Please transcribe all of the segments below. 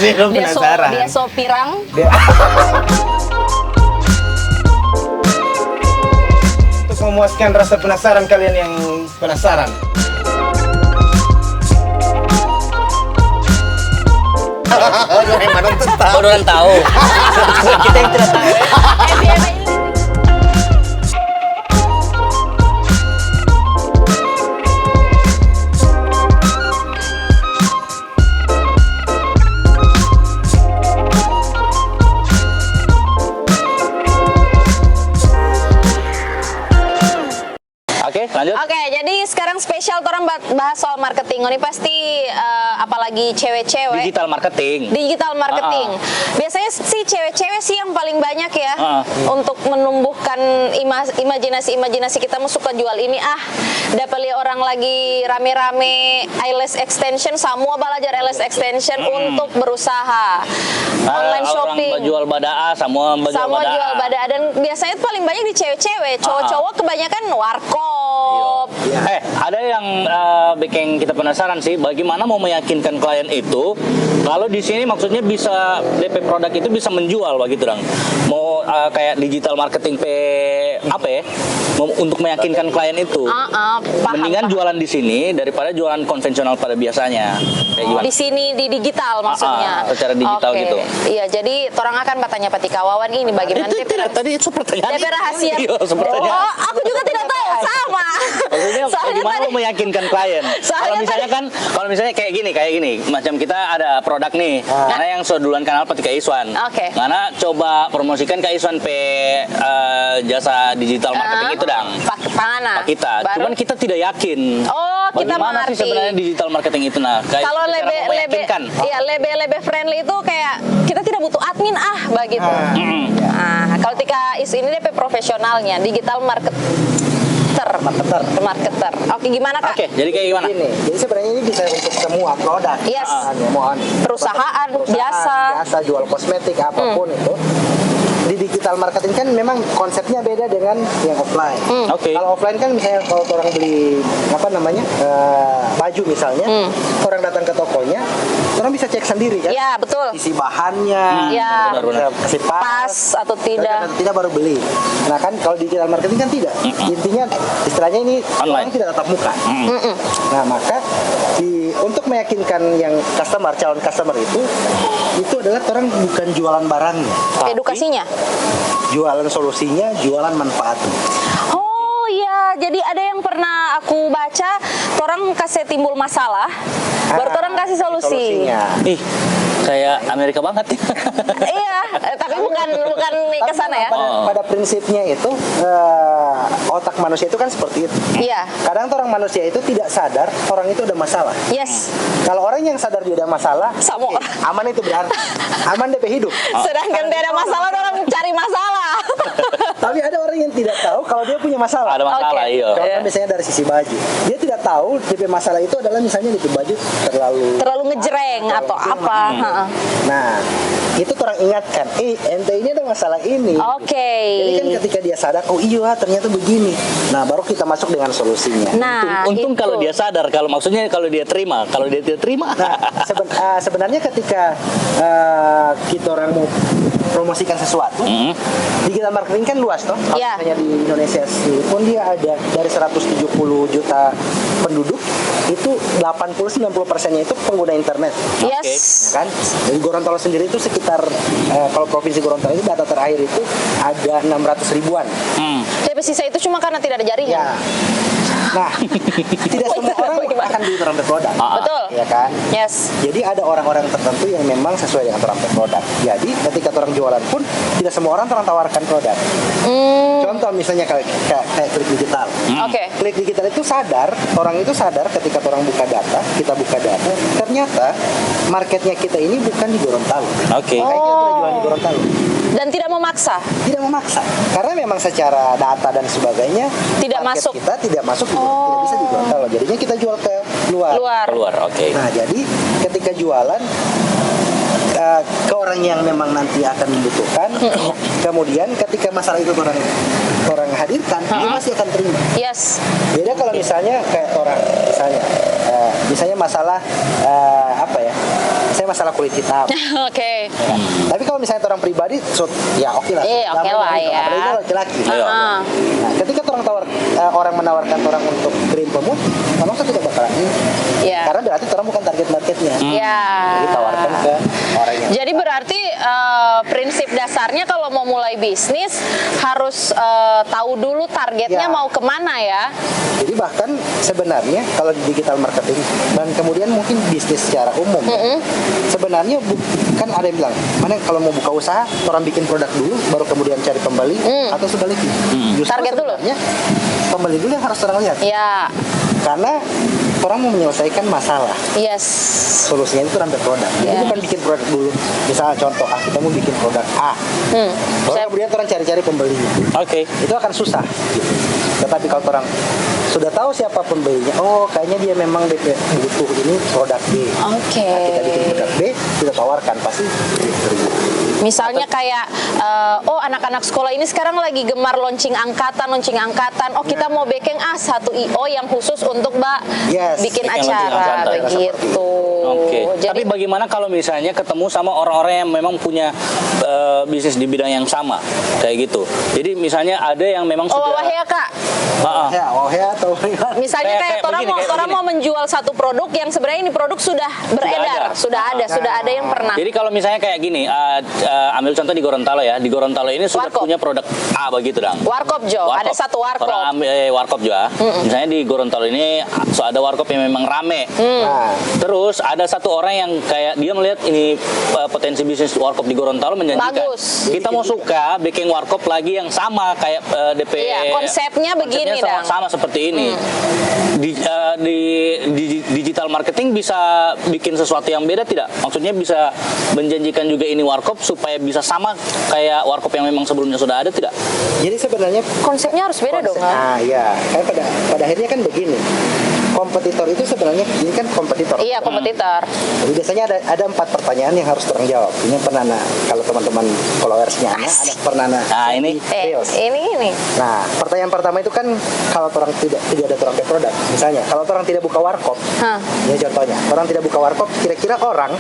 penasaran. Dia so pirang. Untuk memuaskan rasa penasaran kalian yang penasaran. Orang tahu. Kita yang tidak tahu. Oke, lanjut. Oke, jadi sekarang spesial orang bahas soal marketing. Ini pasti apalagi cewek-cewek. Digital marketing. Digital marketing. Biasanya sih cewek-cewek sih yang paling banyak ya untuk menumbuhkan imajinasi kita mau suka jual ini dapat lihat orang lagi rame-rame eyelash extension, semua belajar eyelash extension untuk berusaha. Online shopping. Orang jual badaa, semua jual badaa dan biasanya itu paling banyak di cewek-cewek. Cowok-cowok kebanyakan warkop. Ada yang bikin kita penasaran sih, bagaimana mau meyakinkan klien itu kalau di sini maksudnya bisa DP produk itu bisa menjual begitu dong. Mau kayak digital marketing apa ya? Untuk meyakinkan klien itu. Mendingan jualan di sini daripada jualan konvensional pada biasanya. Di sini di digital maksudnya. Secara digital gitu. Iya, jadi orang akan bertanya Pati Kawawan ini bagaimana tadi itu pertanyaan. DP rahasia. Aku juga tidak tahu, sama. Maksudnya bagaimana mau meyakinkan klien? Kalau misalnya kayak gini, macam kita ada produk nih, karena yang so duluan kenal Pati Kak Iswan. Karena coba promosikan Kak Iswan jasa digital marketing itu dang. Pak kita. Cuman kita tidak yakin. Bagaimana sih sebenarnya digital marketing itu kalau lebih friendly itu kayak kita tidak butuh admin begitu. Kalau Tika Is ini DP profesionalnya digital marketer. Oke, gimana Kak? Jadi kayak gimana? Jadi sebenarnya ini bisa untuk semua produk. Yes. Perusahaan biasa jual kosmetik apapun itu. Di digital marketing kan memang konsepnya beda dengan yang offline. Kalau offline kan misalnya kalau orang beli baju misalnya, orang datang ke tokonya, orang bisa cek sendiri kan? Ya, betul. Isi bahannya, kasih pas atau tidak. Tidak baru beli. Nah kan kalau digital marketing kan tidak. Intinya istilahnya ini orang tidak tatap muka. Nah maka untuk meyakinkan yang calon customer itu adalah orang bukan jualan barangnya, edukasinya, jualan solusinya, jualan manfaatnya. Oh iya, jadi ada yang pernah aku baca, orang kasih timbul masalah, baru orang kasih solusi. Ih, kayak Amerika banget. Iya, tapi bukan ke sana ya. Pada prinsipnya itu otak manusia itu kan seperti itu. Iya. Kadang orang manusia itu tidak sadar orang itu ada masalah. Yes. Kalau orang yang sadar dia ada masalah, aman itu berarti aman DP hidup. Sedangkan dia ada masalah, orang cari masalah. Tapi ada orang yang tidak tahu kalau dia punya masalah. Ada masalah, iya. Kalau misalnya dari sisi baju, dia tidak tahu DP masalah itu adalah misalnya DP baju terlalu ngejreng atau apa. Nah, itu orang ingatkan, ente ini ada masalah ini. Jadi kan ketika dia sadar, oh iya ternyata begini. Nah, baru kita masuk dengan solusinya. Nah, untung kalau dia sadar, kalau dia terima, kalau dia tidak terima. Nah, sebenarnya ketika kita orang mau promosikan sesuatu, digital marketing kan luas toh. Kalau misalnya di Indonesia sendiri pun dia ada dari 170 juta penduduk, itu 80-90%-nya itu pengguna internet. Yes. Kan? Dari Gorontalo sendiri itu sekitar kalau provinsi Gorontalo itu data terakhir itu ada 600 ribuan. Tapi sisa itu cuma karena tidak ada jaringan. Ya. Nah, tidak semua orang akan beli orang produk. Betul. Ya kan? Yes. Jadi ada orang-orang tertentu yang memang sesuai dengan orang produk. Jadi ketika orang jualan pun tidak semua orang tawarkan produk. Contoh misalnya kayak klik digital. Klik digital itu orang itu sadar ketika orang buka data, kita buka data, ternyata marketnya kita ini bukan di Gorontalo. Kita jualan di Gorontalo. Dan tidak memaksa. Tidak memaksa. Karena memang secara data dan sebagainya tidak masuk. Kita tidak masuk tidak bisa di Gorontalo. Jadinya kita jual ke luar. Nah, jadi ketika jualan ke orang yang memang nanti akan membutuhkan, kemudian ketika masalah itu orang hadirkan, dia masih akan terima. Yes. Beda kalau misalnya kayak orang misalnya masalah masalah kulit hitam. Oke. Ya. Tapi kalau misalnya orang pribadi, ya oke lah. Iya, oke lah ya. Apalagi laki-laki. Heeh. Nah, ketika orang menawarkan orang untuk krim pemutih, memang saya tidak bakalan ini. Iya. Karena berarti orang bukan target marketnya. Iya. Jadi tawarkan ke orang yang. Jadi berarti prinsip dasarnya kalau mau mulai bisnis harus tahu dulu targetnya Ya. mau kemana ya. Jadi bahkan sebenarnya kalau di digital marketing dan kemudian mungkin bisnis secara umum, sebenarnya kan ada yang bilang, mana kalau mau buka usaha, orang bikin produk dulu, baru kemudian cari pembeli, atau sebaliknya. Justru Target dulu. sebenarnya pembeli dulu yang harus orang lihat. Ya. Karena orang mau menyelesaikan masalah. Yes. Solusinya itu sampai produk. Jadi Ya. bukan bikin produk dulu. Misalnya contoh, kita mau bikin produk A. Baru kemudian orang cari-cari pembelinya. Oke. Itu akan susah. Gitu. Tetapi kalau orang sudah tahu siapa pembelinya, oh kayaknya dia memang butuh ini produk B. Oke. Nah, kita bikin produk B, kita tawarkan pasti terima. Misalnya kayak anak-anak sekolah ini sekarang lagi gemar launching angkatan. Oh, kita mau bikin satu IO yang khusus untuk Yes. bikin Bikin launching acara angkatan. begitu. Oke. Jadi Tapi bagaimana kalau misalnya ketemu sama orang-orang yang memang punya bisnis di bidang yang sama kayak gitu. Jadi misalnya ada yang memang sudah. wah ya Kak. Ya atau Misalnya Kayak kayak orang begini. mau menjual satu produk yang sebenarnya ini produk sudah beredar, sudah ada yang pernah. Jadi kalau misalnya kayak gini, ambil contoh di Gorontalo ya. Di Gorontalo ini sudah Warkop. punya produk A begitu dong. Warkop Jo, ada satu warkop. Orang ambil warkop juga. Misalnya di Gorontalo ini ada warkop yang memang rame. Nah, Terus ada satu orang yang kayak dia melihat ini potensi bisnis warkop di Gorontalo menjanjikan. Bagus. Kita mau suka bikin warkop lagi yang sama kayak DP. Iya, konsepnya begini, Dang. sama seperti ini. Di digital marketing bisa bikin sesuatu yang beda tidak? Maksudnya bisa menjanjikan juga ini warkop supaya bisa sama kayak warkop yang memang sebelumnya sudah ada tidak? jadi sebenarnya Konsepnya harus beda dong. ya, kan pada akhirnya kan begini. Kompetitor itu sebenarnya ini kan kompetitor. Iya, kompetitor. Jadi biasanya ada 4 pertanyaan yang harus orang jawab. Ini pernah kalau teman-teman followersnya ada pernah ini. Ini. Nah, pertanyaan pertama itu kan kalau orang tidak ada orang ke produk. Misalnya, kalau orang tidak buka warkop, ya contohnya, orang tidak buka warkop, kira-kira orang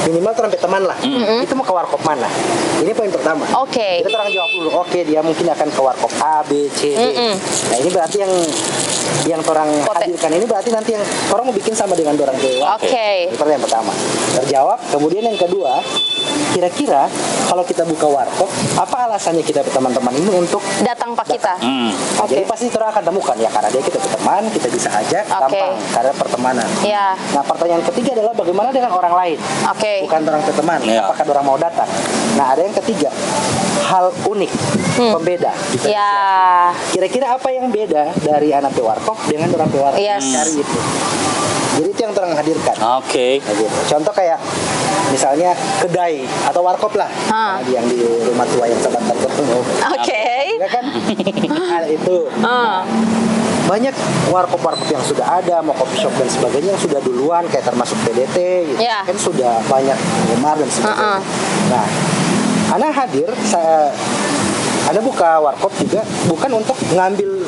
minimal orang teman lah, itu mau ke warkop mana? Ini poin pertama. Oke. Kita orang jawab dulu. Oke, dia mungkin akan ke warkop A, B, C, D. Nah, ini berarti yang orang hadirkan ini berarti nanti yang orang mau bikin sama dengan orang ke warkop. Oke. Itu yang pertama. Terjawab. Kemudian yang kedua, kira-kira kalau kita buka warkop, apa alasannya kita teman-teman ini untuk Datang Pak kita. Nah, jadi pasti orang akan temukan ya karena dia kita berteman, kita bisa ajak gampang karena pertemanan. Iya. Nah, pertanyaan ketiga adalah bagaimana dengan orang lain? Oke. Bukan orang berteman, apakah orang mau datang? Nah, ada yang ketiga, hal unik, pembeda. Ya. Kira-kira apa yang beda dari anak warkop dengan orang warkop? Yes. Cari itu. Jadi itu yang orang hadirkan. Oke. Nah, gitu. Contoh kayak misalnya kedai atau warkop lah, yang di rumah tua yang sempat ketemu. Oke. Ya kan? Nah, itu. Banyak warkop-warkop yang sudah ada, mau coffee shop dan sebagainya yang sudah duluan kayak termasuk PDT gitu. Ya. Kan sudah banyak penggemar dan sebagainya. Nah, Ana hadir, Ana buka warkop juga bukan untuk ngambil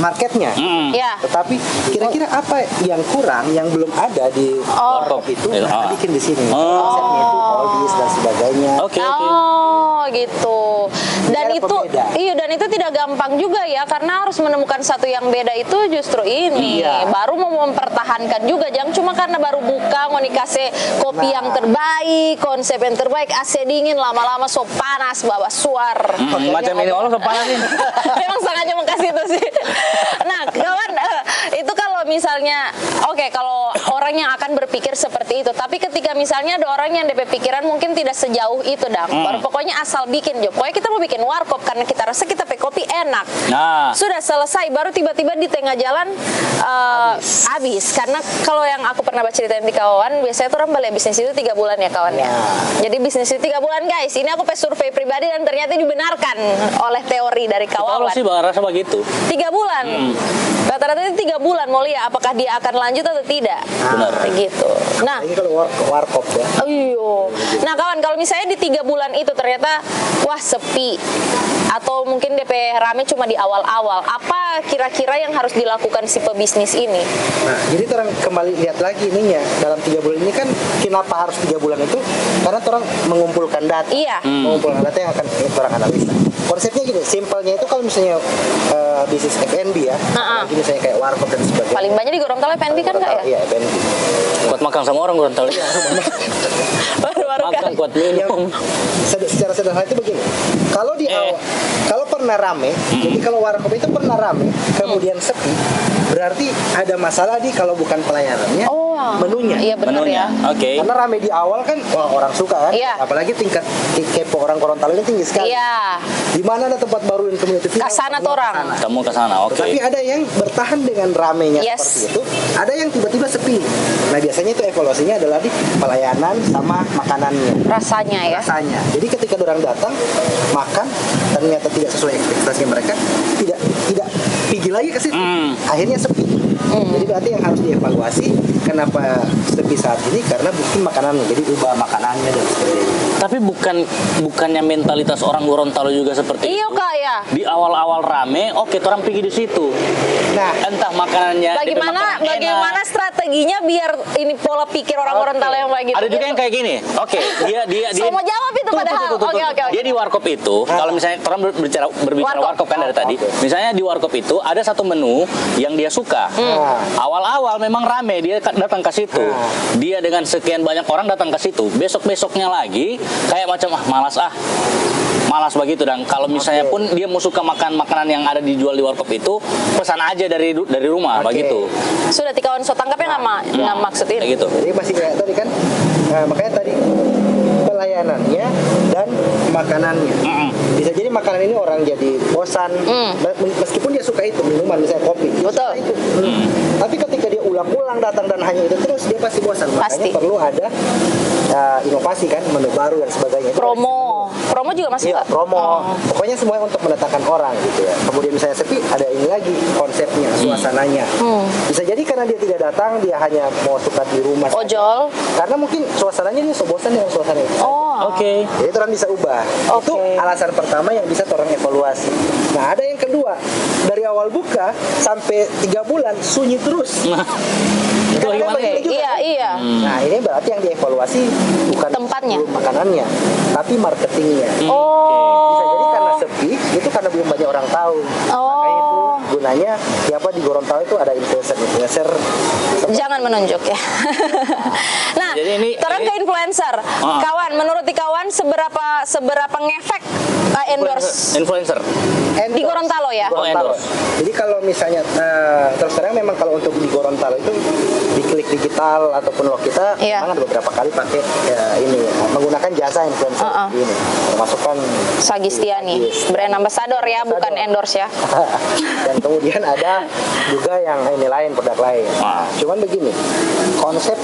marketnya, Ya. tetapi kira-kira apa yang kurang, yang belum ada di warkop itu, Ana bikin di sini. Konsepnya itu oldies dan sebagainya. Oke. Oh, gitu. Dan Biar itu pembeda. dan itu tidak gampang juga ya karena harus menemukan satu yang beda itu justru ini. Iya. Baru mau mempertahankan juga jangan cuma karena baru buka mau dikasih kopi yang terbaik, konsep yang terbaik, AC dingin lama-lama so panas bawa suar. Macam ini Allah kepala sih. Memang sengaja kasih itu sih. Nah, kawan, itu kalau misalnya, kalau orang yang akan berpikir seperti itu, tapi ketika misalnya ada orang yang DP pikiran mungkin tidak sejauh itu, Dang. Baru pokoknya asal bikin, Jo. Pokoknya kita mau bikin warkop karena kita rasa kita pakai kopi enak. Nah. Sudah selesai, baru tiba-tiba di tengah jalan habis. Karena kalau yang aku pernah baca ceritain di kawan, biasanya tuh orang balik bisnis itu 3 bulan ya kawan ya. Jadi bisnis itu 3 bulan, guys. Ini aku survei pribadi dan ternyata dibenarkan oleh teori dari kawan. Kalau sih rasa begitu. 3 bulan. Rata-rata itu 3 bulan mau lihat apakah dia akan lanjut atau tidak. Benar. Gitu. Nah, Ini kalau warkop ya. Nah kawan, kalau misalnya di 3 bulan itu ternyata wah sepi atau mungkin DP rame cuma di awal-awal, apa kira-kira yang harus dilakukan si pebisnis ini? Nah, jadi orang kembali lihat lagi ininya dalam 3 bulan ini kan kenapa harus 3 bulan itu? Karena orang mengumpulkan data, Iya. mengumpulkan data yang akan orang analisa. Konsepnya gini, simpelnya itu kalau misalnya bisnis F&B ya, apalagi misalnya kayak warkop dan sebagainya. Paling banyak di Gorontalo F&B kan nggak ya? Iya, F&B. Kuat makan sama orang Gorontalo. Baru-baru kan. Makan kuat minum. Secara sederhana itu begini. Kalau di awal, kalau pernah rame, jadi kalau warkop itu pernah rame, kemudian sepi, berarti ada masalah di kalau bukan pelayanannya, menunya. Iya benar ya. Oke. Karena rame di awal kan, wah orang suka kan, Iya. apalagi tingkat kepo orang Gorontalo ini tinggi sekali. Iya. Di mana ada tempat baru yang community viral, Kasana semua tuh orang. kesana. Kamu ke sana, oke. Tapi ada yang bertahan dengan ramenya Yes. seperti itu, ada yang tiba-tiba sepi. Nah biasanya itu evaluasinya adalah di pelayanan sama makanannya. Rasanya ya. Rasanya. Jadi ketika orang datang makan ternyata tidak sesuai ekspektasi mereka, tidak pergi lagi ke situ. Akhirnya sepi. Jadi berarti yang harus dievaluasi kenapa sepi saat ini karena mungkin makanannya. Jadi ubah makanannya dan sebagainya. Tapi bukannya mentalitas orang Gorontalo juga seperti Iya itu. Kak ya. Di awal-awal rame, oke, orang pergi di situ. Nah, Entah makanannya Bagaimana strateginya biar ini pola pikir orang Gorontalo yang kayak gitu? Ada juga yang kayak gini. Oke, dia Saya mau jawab itu padahal. Oke. Dia di warkop itu, kalau misalnya orang berbicara warkop kan dari tadi. Misalnya di warkop itu ada satu menu yang dia suka. Awal-awal memang rame, dia datang ke situ. Dia dengan sekian banyak orang datang ke situ. Besok-besoknya lagi kayak macam malas begitu. Dan kalau misalnya pun dia mau suka makan makanan yang ada dijual di warkop itu, pesan aja dari rumah begitu. Sudah tikawan so tangkapnya nggak maksud ini. Gitu. jadi masih kayak tadi kan, makanya tadi pelayanannya dan makanannya. Bisa jadi makanan ini orang jadi bosan, meskipun dia suka itu minuman misalnya kopi, dia Betul. suka itu. Tapi ketika dia ulang-ulang datang dan hanya itu terus, dia pasti bosan. Pasti. Makanya perlu ada inovasi kan, menu baru dan sebagainya. Itu Promo juga masuk Iya, nggak? promo. Pokoknya semuanya untuk mendatangkan orang gitu ya. Kemudian misalnya sepi, ada ini lagi konsepnya, suasananya. Bisa jadi karena dia tidak datang, dia hanya mau suka di rumah saja. Ojol. Karena mungkin suasananya dia bosan dengan suasana itu. Oke. Jadi orang bisa ubah. Itu alasan pertama yang bisa orang evaluasi. Nah, ada yang kedua. Dari awal buka sampai 3 bulan sunyi terus. Itu Kan ada gimana? begitu juga, kan? Iya. Nah, ini berarti yang dievaluasi bukan Tempatnya. belum makanannya, tapi marketingnya. Bisa jadi karena sepi, itu karena belum banyak orang tahu. Makanya itu gunanya siapa di Gorontalo itu ada influencer. Jangan menunjuk ya. Nah, Jadi ini- turun ke influencer. Kawan, menurut kawan seberapa ngefek endorse Influencer. di Gorontalo ya? endorse. Jadi kalau misalnya terus terang memang kalau untuk di Gorontalo itu di Klik Digital ataupun Log kita memang ada beberapa kali pakai menggunakan jasa influencer ini. Termasuk kan Sagistiani, brand ambassador ya, bukan endorse ya. dan kemudian ada juga yang ini lain, produk lain. Cuman begini, konsep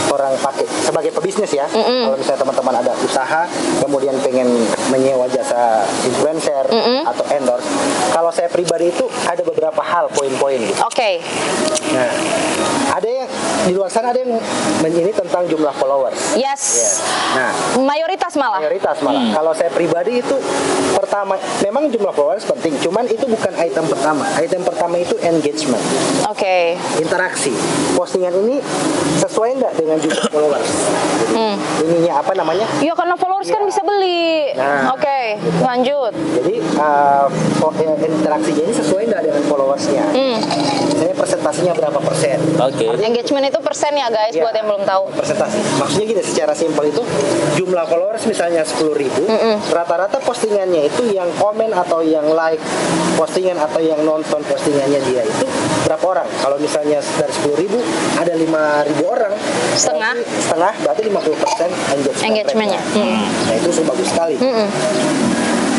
orang pakai sebagai pebisnis ya. Kalau misalnya teman-teman ada usaha kemudian pengen menyewa jasa influencer atau endorse, kalau saya pribadi itu ada beberapa hal, poin-poin gitu. Oke. Nah, ada yang di luar sana ada yang ini tentang jumlah followers. Yes. Nah, Mayoritas malah. Kalau saya pribadi itu pertama memang jumlah followers penting, cuman itu bukan item pertama. Item pertama itu engagement. Oke. Interaksi. Postingan ini sesuai enggak dengan jumlah followers? Jadi, ininya apa namanya? Ya karena followers kan bisa beli. Nah. Oke, lanjut. Jadi interaksinya ini sesuai enggak dengan followersnya? Misalnya presentasinya berapa persen? Oke. Engagement itu persen ya guys, Iya. buat yang belum tahu. Presentasi. Maksudnya gini, secara simpel itu jumlah followers misalnya 10.000, rata-rata postingannya itu yang komen atau yang like postingan atau yang nonton postingannya dia itu berapa orang? Kalau misalnya dari 10.000 ada 5.000 orang, berarti 50% Engagementnya. Nah, itu bagus sekali.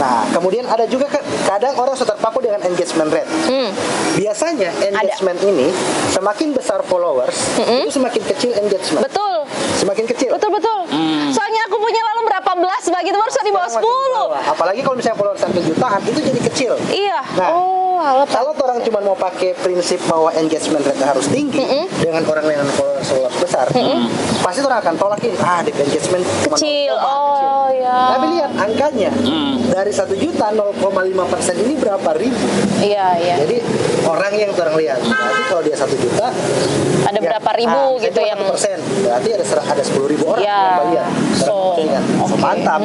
Nah, kemudian ada juga kadang orang sudah terpaku dengan engagement rate. Biasanya engagement ini semakin besar followers, itu semakin kecil engagement. Betul. Semakin kecil. Betul. Soalnya aku punya lalu berapa belas begitu baru di bawah 10. apalagi kalau misalnya followers sampai jutaan itu jadi kecil. Iya. Nah, Halo, kalau orang cuma mau pakai prinsip bahwa engagement rate harus tinggi dengan orang yang followers besar, pasti orang akan tolak ini. DP engagement cuma kecil. 0,5 kecil. Ya. Tapi lihat angkanya dari 1 juta 0,5% ini berapa ribu? Iya, iya. Jadi orang yang orang lihat berarti kalau dia 1 juta Ada berapa ribu gitu yang 1%, berarti ada 10.000 orang Ya. yang lihat. Oke. Mantap.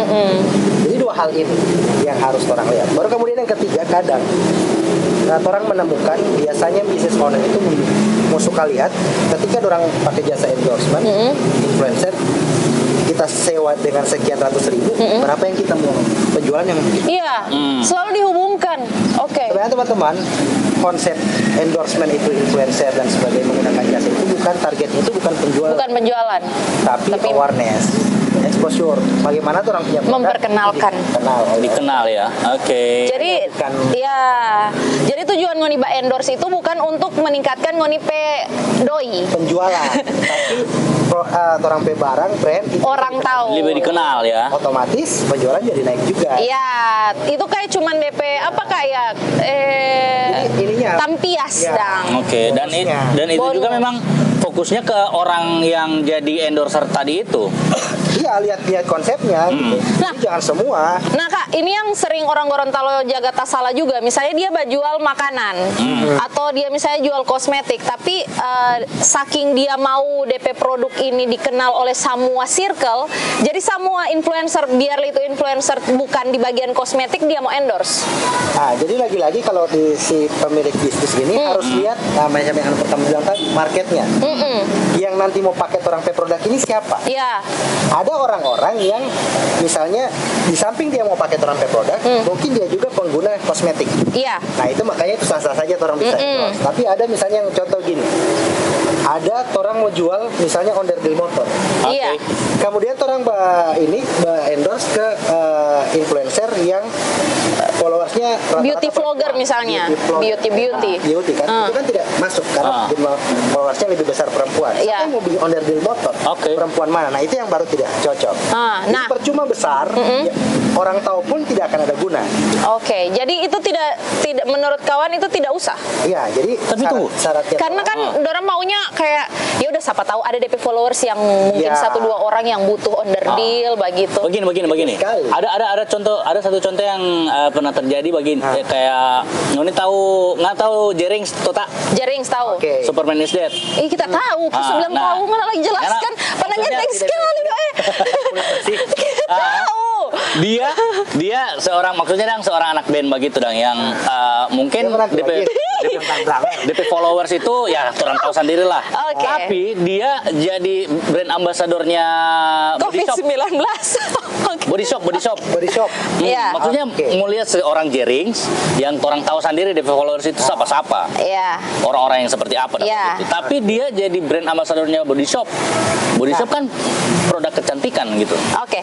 Jadi 2 hal ini yang harus orang lihat. Baru kemudian yang ketiga, kadang orang menemukan biasanya bisnis owner itu mau suka lihat ketika orang pakai jasa endorsement influencer, kita sewa dengan sekian ratus ribu, berapa yang kita mau penjualan yang Iya, selalu dihubungkan. Oke. sebenarnya teman-teman, konsep endorsement itu influencer dan sebagainya menggunakan jasa itu bukan targetnya, itu bukan penjualan, Bukan penjualan. tapi awareness, exposure. Bagaimana tuh orang punya produk Memperkenalkan. dikenal. ya. Oke. Jadi ya, jadi tujuan ngoni ba endorse itu bukan untuk meningkatkan ngoni pe doi. Penjualan, tapi orang pe barang brand itu Orang tahu. Lebih dikenal ya. otomatis penjualan jadi naik juga. Iya, itu kayak cuman DP apa kayak Ininya tampias ya. dang. Oke, dan itu Bonus. juga memang fokusnya ke orang yang jadi endorser tadi itu. Iya, lihat konsepnya gitu. Nah. Jadi jangan semua. Nah kak, ini yang sering orang Gorontalo Jakarta salah juga. Misalnya dia jual makanan atau dia misalnya jual kosmetik, tapi saking dia mau DP produk ini dikenal oleh semua circle, jadi semua influencer, biar itu influencer bukan di bagian kosmetik, dia mau endorse. Nah, jadi lagi-lagi kalau di si pemilik bisnis ini harus lihat namanya yang pertama bilang tadi marketnya. Yang nanti mau pakai orang pe produk ini siapa? Iya. Ada orang-orang yang misalnya di samping dia mau pakai orang pe produk, mungkin dia juga pengguna kosmetik. Iya. Nah itu makanya itu sah-sah saja orang bisa endorse. Tapi ada misalnya yang contoh gini, ada orang mau jual misalnya onderdil motor. Iya. Kemudian orang endorse ke influencer yang followersnya rata-rata Beauty vlogger misalnya. Beauty kan itu kan tidak masuk karena jumlah followersnya lebih besar perempuan. Iya. Siapa yang mau beli onderdil motor? Perempuan mana? Nah itu yang baru tidak cocok. Jadi Nah. percuma besar, ya, orang tahu pun tidak akan ada guna. Oke, jadi itu tidak menurut kawan itu tidak usah. Iya, jadi Tapi tunggu. syaratnya Karena kan dorang maunya kayak ya udah siapa tahu ada DP followers yang mungkin Ya. 1-2 orang yang butuh onderdil begitu. Begini. Sekali. Ada contoh, ada satu contoh yang pernah terjadi kayak Noni nggak tahu Jerings Tota Jerings tahu. Oke. Superman is Dead. Kita tahu, pas bilang tahu nggak lagi jelaskan. Pada nyetek sekali Kita tahu. Dia seorang anak band begitu dang yang mungkin DP followers itu ya orang tahu sendiri lah. Oke. Tapi dia jadi brand ambasadornya Body Shop. COVID-19. Oke. Body Shop. Iya. Maksudnya mau lihat seorang Jerings yang orang tahu sendiri DP followers itu siapa-siapa. Iya. Orang-orang yang seperti apa dan Iya. begitu. Tapi dia jadi brand ambasadornya Body Shop. Body Shop kan produk kecantikan gitu. Oke.